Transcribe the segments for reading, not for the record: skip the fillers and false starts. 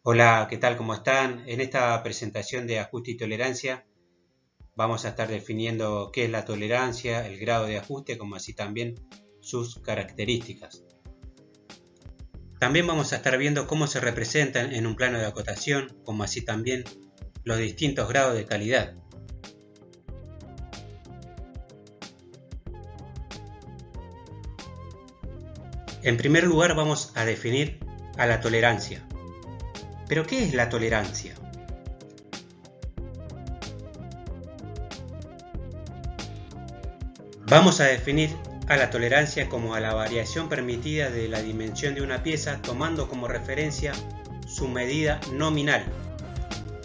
Hola, ¿qué tal? ¿Cómo están? En esta presentación de ajuste y tolerancia vamos a estar definiendo qué es la tolerancia, el grado de ajuste, como así también sus características. También vamos a estar viendo cómo se representan en un plano de acotación, como así también los distintos grados de calidad. En primer lugar vamos a definir a la tolerancia. ¿Pero qué es la tolerancia? Vamos a definir a la tolerancia como a la variación permitida de la dimensión de una pieza tomando como referencia su medida nominal.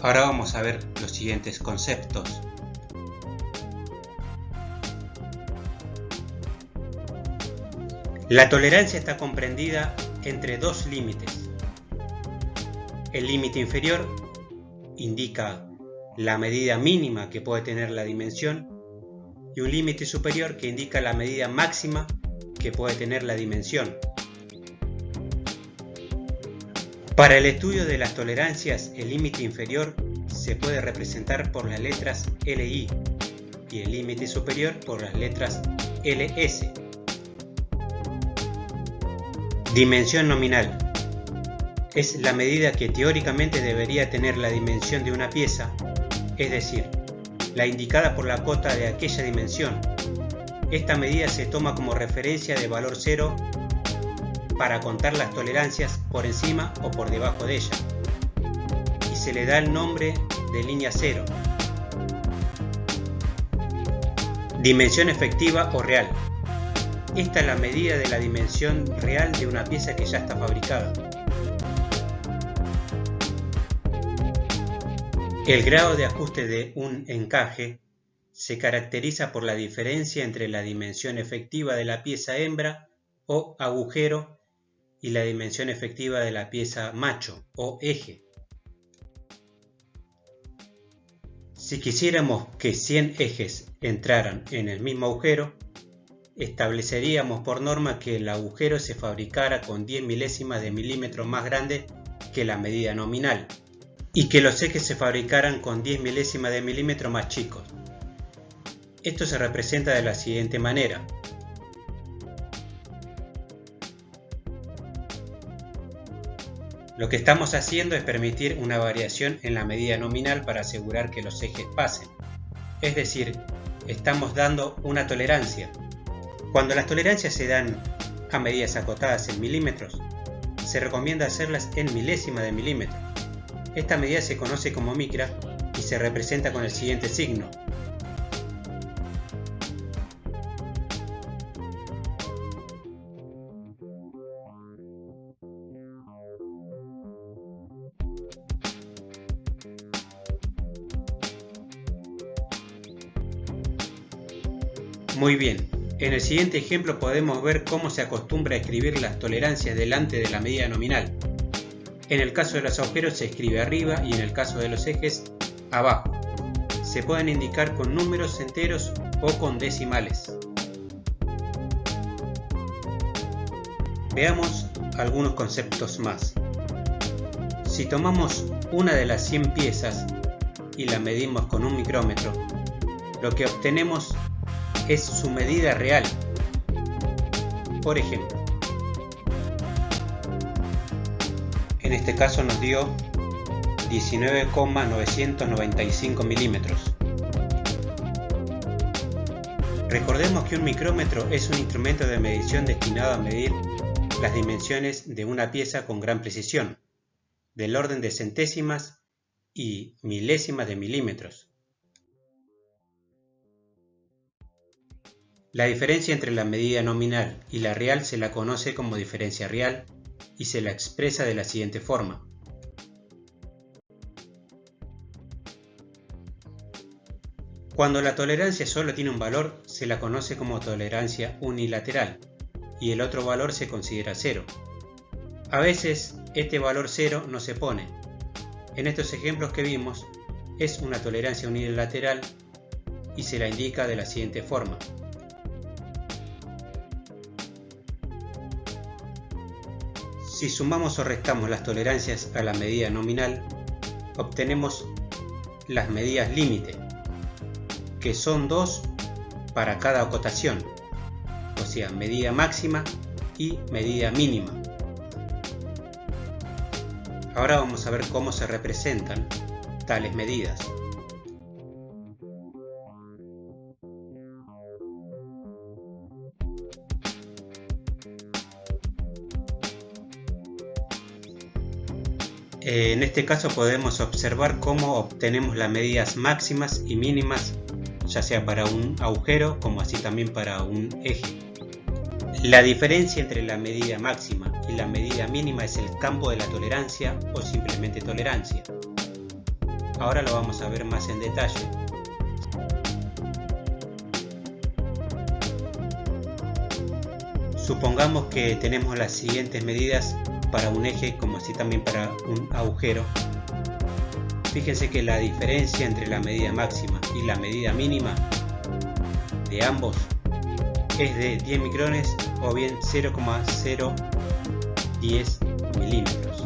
Ahora vamos a ver los siguientes conceptos. La tolerancia está comprendida entre dos límites. El límite inferior indica la medida mínima que puede tener la dimensión y un límite superior que indica la medida máxima que puede tener la dimensión. Para el estudio de las tolerancias, el límite inferior se puede representar por las letras LI y el límite superior por las letras LS. Dimensión nominal. Es la medida que teóricamente debería tener la dimensión de una pieza, es decir, la indicada por la cota de aquella dimensión. Esta medida se toma como referencia de valor 0 para contar las tolerancias por encima o por debajo de ella, y se le da el nombre de línea 0. Dimensión efectiva o real. Esta es la medida de la dimensión real de una pieza que ya está fabricada. El grado de ajuste de un encaje se caracteriza por la diferencia entre la dimensión efectiva de la pieza hembra o agujero y la dimensión efectiva de la pieza macho o eje. Si quisiéramos que 100 ejes entraran en el mismo agujero, estableceríamos por norma que el agujero se fabricara con 10 milésimas de milímetro más grande que la medida nominal, y que los ejes se fabricaran con 10 milésimas de milímetro más chicos. Esto se representa de la siguiente manera. Lo que estamos haciendo es permitir una variación en la medida nominal para asegurar que los ejes pasen. Es decir, estamos dando una tolerancia. Cuando las tolerancias se dan a medidas acotadas en milímetros, se recomienda hacerlas en milésimas de milímetro. Esta medida se conoce como micra y se representa con el siguiente signo. Muy bien, en el siguiente ejemplo podemos ver cómo se acostumbra a escribir las tolerancias delante de la medida nominal. En el caso de los agujeros se escribe arriba y en el caso de los ejes, abajo. Se pueden indicar con números enteros o con decimales. Veamos algunos conceptos más. Si tomamos una de las 100 piezas y la medimos con un micrómetro, lo que obtenemos es su medida real. Por ejemplo, en este caso nos dio 19,995 milímetros. Recordemos que un micrómetro es un instrumento de medición destinado a medir las dimensiones de una pieza con gran precisión, del orden de centésimas y milésimas de milímetros. La diferencia entre la medida nominal y la real se la conoce como diferencia real y se la expresa de la siguiente forma. Cuando la tolerancia solo tiene un valor, se la conoce como tolerancia unilateral y el otro valor se considera 0. A veces este valor 0 no se pone. En estos ejemplos que vimos, es una tolerancia unilateral y se la indica de la siguiente forma. Si sumamos o restamos las tolerancias a la medida nominal, obtenemos las medidas límite, que son 2 para cada acotación, o sea, medida máxima y medida mínima. Ahora vamos a ver cómo se representan tales medidas. En este caso podemos observar cómo obtenemos las medidas máximas y mínimas, ya sea para un agujero como así también para un eje. La diferencia entre la medida máxima y la medida mínima es el campo de la tolerancia o simplemente tolerancia. Ahora lo vamos a ver más en detalle. Supongamos que tenemos las siguientes medidas para un eje como así también para un agujero. Fíjense que la diferencia entre la medida máxima y la medida mínima de ambos es de 10 micrones o bien 0,010 milímetros.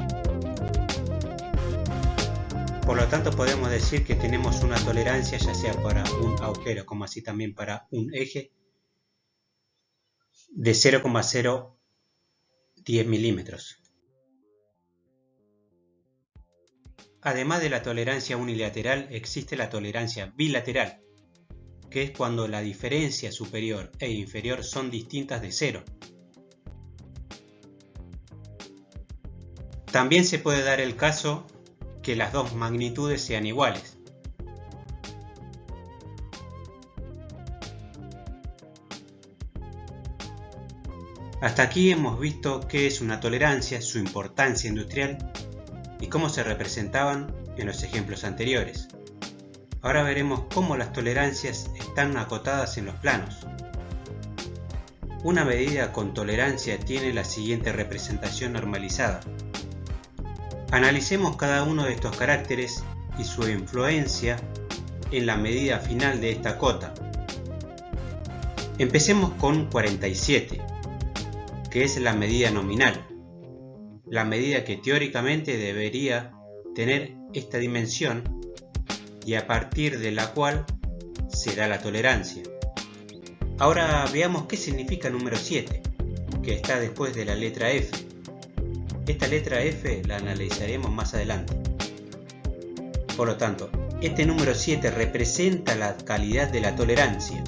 Por lo tanto podemos decir que tenemos una tolerancia ya sea para un agujero como así también para un eje de 0,010 milímetros. Además de la tolerancia unilateral, existe la tolerancia bilateral, que es cuando la diferencia superior e inferior son distintas de 0. También se puede dar el caso que las dos magnitudes sean iguales. Hasta aquí hemos visto qué es una tolerancia, su importancia industrial y cómo se representaban en los ejemplos anteriores. Ahora veremos cómo las tolerancias están acotadas en los planos. Una medida con tolerancia tiene la siguiente representación normalizada. Analicemos cada uno de estos caracteres y su influencia en la medida final de esta cota. Empecemos con 47, que es la medida nominal. La medida que teóricamente debería tener esta dimensión y a partir de la cual se da la tolerancia. Ahora veamos qué significa número 7, que está después de la letra F. Esta letra F la analizaremos más adelante. Por lo tanto, este número 7 representa la calidad de la tolerancia.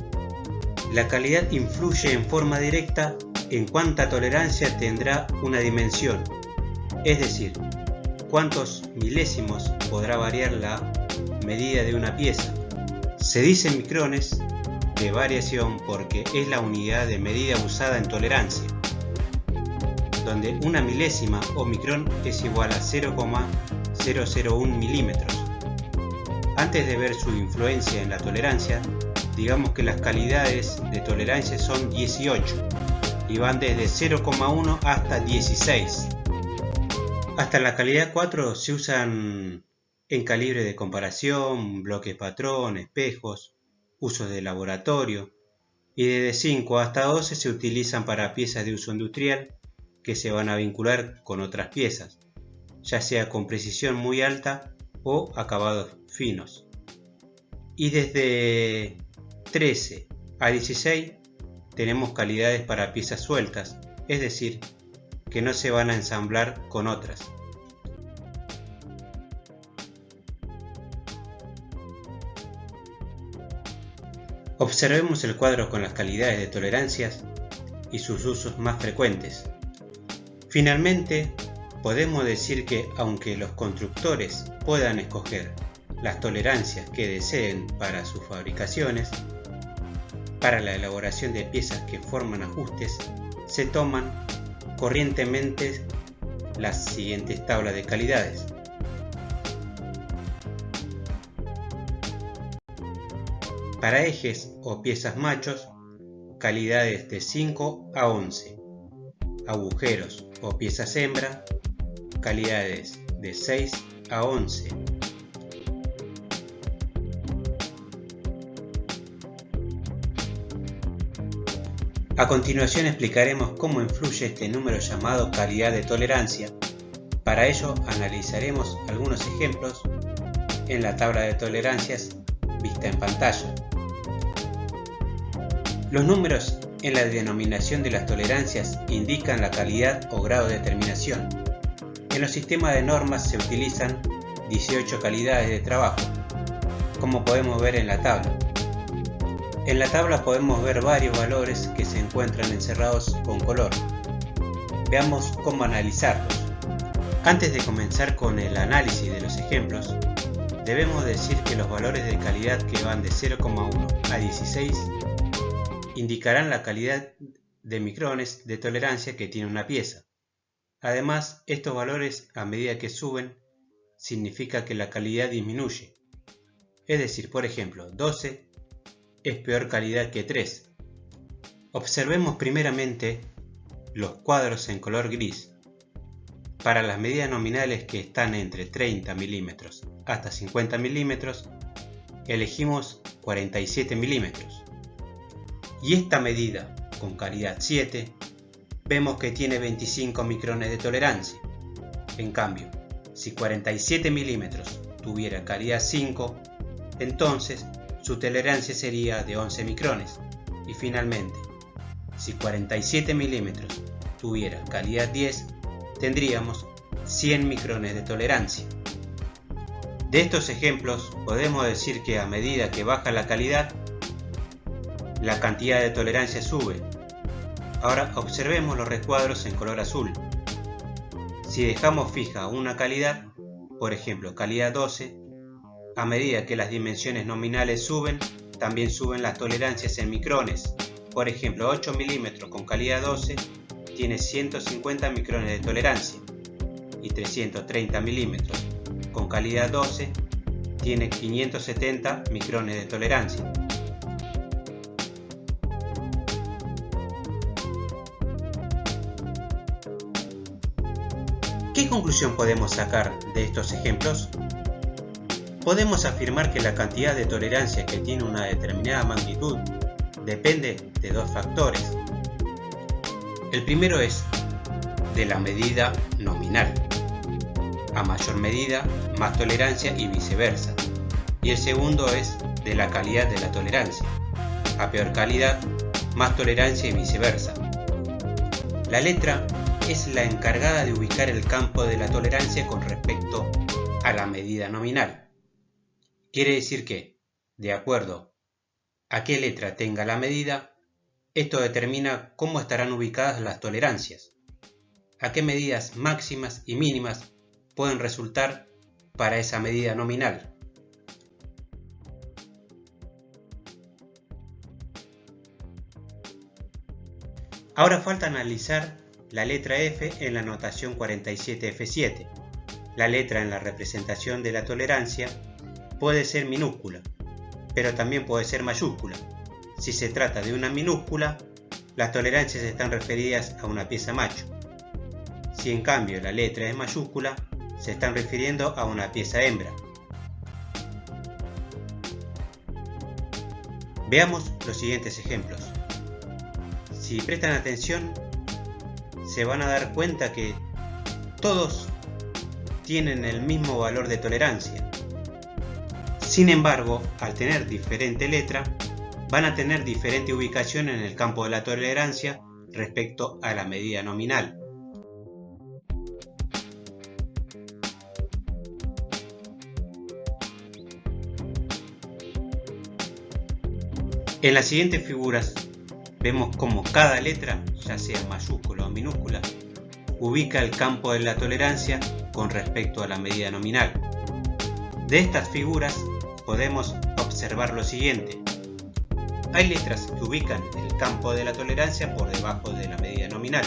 La calidad influye en forma directa en cuánta tolerancia tendrá una dimensión. Es decir, cuántos milésimos podrá variar la medida de una pieza. Se dice micrones de variación porque es la unidad de medida usada en tolerancia, donde una milésima o micrón es igual a 0,001 milímetros. Antes de ver su influencia en la tolerancia, digamos que las calidades de tolerancia son 18 y van desde 0,1 hasta 16. Hasta la calidad 4 se usan en calibre de comparación, bloques patrón, espejos, usos de laboratorio, y desde 5 hasta 12 se utilizan para piezas de uso industrial que se van a vincular con otras piezas, ya sea con precisión muy alta o acabados finos. Y desde 13 a 16 tenemos calidades para piezas sueltas, es decir, que no se van a ensamblar con otras. Observemos el cuadro con las calidades de tolerancias y sus usos más frecuentes. Finalmente, podemos decir que aunque los constructores puedan escoger las tolerancias que deseen para sus fabricaciones, para la elaboración de piezas que forman ajustes, se toman corrientemente las siguientes tablas de calidades. Para ejes o piezas machos, calidades de 5 a 11. Agujeros o piezas hembra, calidades de 6 a 11. A continuación explicaremos cómo influye este número llamado calidad de tolerancia. Para ello analizaremos algunos ejemplos en la tabla de tolerancias vista en pantalla. Los números en la denominación de las tolerancias indican la calidad o grado de determinación. En los sistemas de normas se utilizan 18 calidades de trabajo, como podemos ver en la tabla. En la tabla podemos ver varios valores que se encuentran encerrados con color. Veamos cómo analizarlos. Antes de comenzar con el análisis de los ejemplos, debemos decir que los valores de calidad que van de 0,1 a 16 indicarán la calidad de micrones de tolerancia que tiene una pieza. Además, estos valores a medida que suben significa que la calidad disminuye. Es decir, por ejemplo, 12 es peor calidad que 3. Observemos primeramente los cuadros en color gris. Para las medidas nominales que están entre 30 mm hasta 50 mm, elegimos 47 mm. Y esta medida, con calidad 7, vemos que tiene 25 micrones de tolerancia. En cambio, si 47 mm tuviera calidad 5, entonces su tolerancia sería de 11 micrones. Y finalmente, si 47 mm tuviera calidad 10, tendríamos 100 micrones de tolerancia. De estos ejemplos podemos decir que a medida que baja la calidad, la cantidad de tolerancia sube. Ahora observemos los recuadros en color azul. Si dejamos fija una calidad, por ejemplo calidad 12, a medida que las dimensiones nominales suben, también suben las tolerancias en micrones. Por ejemplo, 8 mm con calidad 12 tiene 150 micrones de tolerancia y 330 mm con calidad 12 tiene 570 micrones de tolerancia. ¿Qué conclusión podemos sacar de estos ejemplos? Podemos afirmar que la cantidad de tolerancia que tiene una determinada magnitud depende de dos factores. El primero es de la medida nominal. A mayor medida, más tolerancia y viceversa. Y el segundo es de la calidad de la tolerancia. A peor calidad, más tolerancia y viceversa. La letra es la encargada de ubicar el campo de la tolerancia con respecto a la medida nominal. Quiere decir que, de acuerdo a qué letra tenga la medida, esto determina cómo estarán ubicadas las tolerancias, a qué medidas máximas y mínimas pueden resultar para esa medida nominal. Ahora falta analizar la letra F en la notación 47F7. La letra en la representación de la tolerancia puede ser minúscula, pero también puede ser mayúscula. Si se trata de una minúscula, las tolerancias están referidas a una pieza macho. Si en cambio la letra es mayúscula, se están refiriendo a una pieza hembra. Veamos los siguientes ejemplos. Si prestan atención, se van a dar cuenta que todos tienen el mismo valor de tolerancia. Sin embargo, al tener diferente letra, van a tener diferente ubicación en el campo de la tolerancia respecto a la medida nominal. En las siguientes figuras vemos cómo cada letra, ya sea mayúscula o minúscula, ubica el campo de la tolerancia con respecto a la medida nominal. De estas figuras podemos observar lo siguiente. Hay letras que ubican el campo de la tolerancia por debajo de la medida nominal.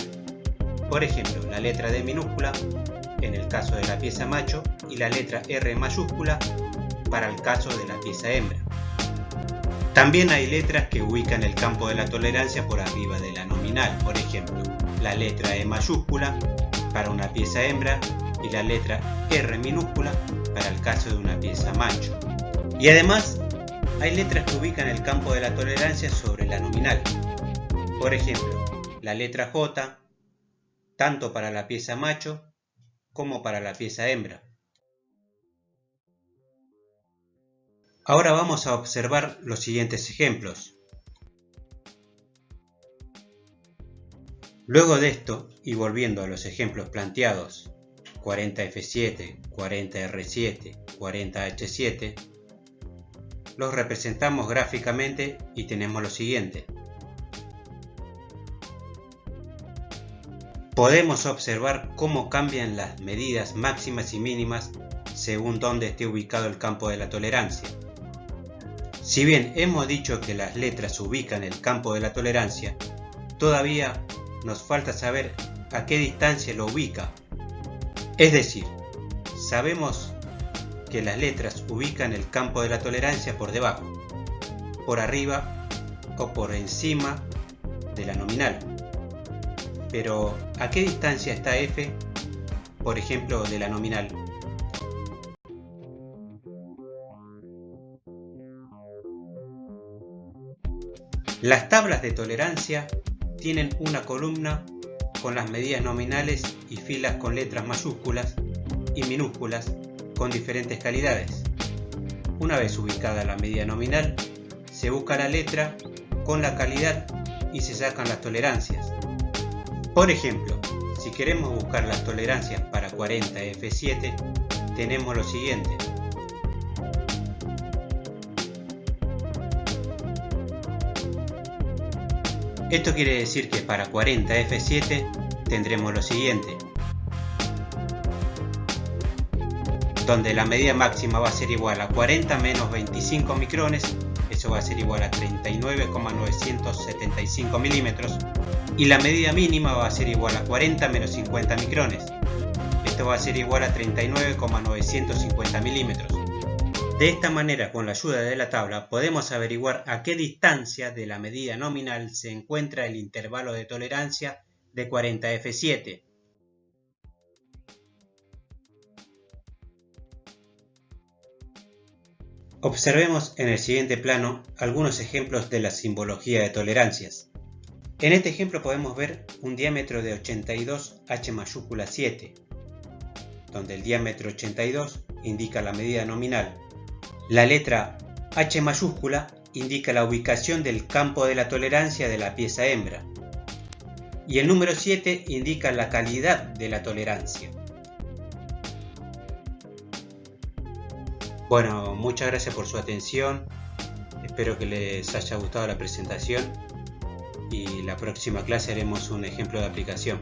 Por ejemplo, la letra D minúscula en el caso de la pieza macho y la letra R mayúscula para el caso de la pieza hembra. También hay letras que ubican el campo de la tolerancia por arriba de la nominal. Por ejemplo, la letra E mayúscula para una pieza hembra y la letra R minúscula para el caso de una pieza macho. Y además, hay letras que ubican el campo de la tolerancia sobre la nominal. Por ejemplo, la letra J, tanto para la pieza macho como para la pieza hembra. Ahora vamos a observar los siguientes ejemplos. Luego de esto, y volviendo a los ejemplos planteados, 40F7, 40R7, 40H7, los representamos gráficamente y tenemos lo siguiente. Podemos observar cómo cambian las medidas máximas y mínimas según dónde esté ubicado el campo de la tolerancia. Si bien hemos dicho que las letras ubican el campo de la tolerancia, todavía nos falta saber a qué distancia lo ubica. Es decir, sabemos que las letras ubican el campo de la tolerancia por debajo, por arriba o por encima de la nominal. Pero, ¿a qué distancia está F, por ejemplo, de la nominal? Las tablas de tolerancia tienen una columna con las medidas nominales y filas con letras mayúsculas y minúsculas con diferentes calidades. Una vez ubicada la medida nominal, se busca la letra con la calidad y se sacan las tolerancias. Por ejemplo, si queremos buscar las tolerancias para 40F7, tenemos lo siguiente. Esto quiere decir que para 40F7 tendremos lo siguiente, donde la medida máxima va a ser igual a 40 menos 25 micrones, eso va a ser igual a 39,975 milímetros, y la medida mínima va a ser igual a 40 menos 50 micrones, esto va a ser igual a 39,950 milímetros. De esta manera, con la ayuda de la tabla, podemos averiguar a qué distancia de la medida nominal se encuentra el intervalo de tolerancia de 40F7. Observemos en el siguiente plano algunos ejemplos de la simbología de tolerancias. En este ejemplo podemos ver un diámetro de 82 H mayúscula 7, donde el diámetro 82 indica la medida nominal. La letra H mayúscula indica la ubicación del campo de la tolerancia de la pieza hembra. Y el número 7 indica la calidad de la tolerancia. Bueno, muchas gracias por su atención. Espero que les haya gustado la presentación. Y la próxima clase haremos un ejemplo de aplicación.